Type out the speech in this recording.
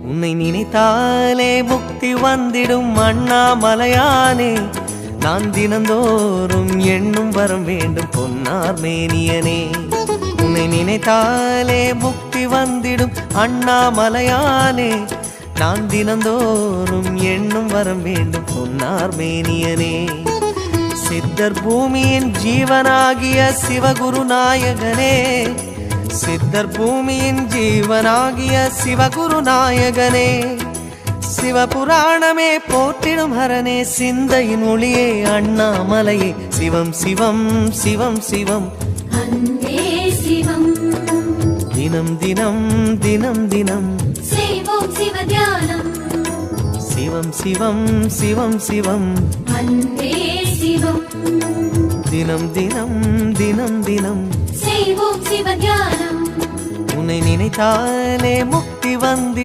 உன்னை நினைத்தாலே முக்தி வந்திடும் அண்ணாமலையானே. நான் தினந்தோறும் எண்ணும் வரம் வேண்டும் பொன்னார் மேனியனே. உன்னை நினைத்தாலே முக்தி வந்திடும் அண்ணாமலையானே. நான் தினந்தோறும் எண்ணும் வரம் வேண்டும் பொன்னார் மேனியனே. சித்தர் பூமியின் ஜீவனாகிய சிவகுரு நாயகனே. சித்தர் பூமியின் ஜீவனாகிய சிவகுரு நாயகனே. சிவபுராணமே போற்றிடும் ஹரனே. சிந்தையின் ஒளியே அண்ணாமலையே. சிவம் சிவம் சிவம் சிவம் அன்பே சிவம். தினம் தினம் தினம் தினம் செய்வோம் சிவ தியானம். சிவம் சிவம் சிவம் சிவம் அன்பே சிவம். தினம் தினம் தினம் தினம் செய்வோம் சிவ தியானம். உன்னை நினைத்தாலே முக்தி வந்து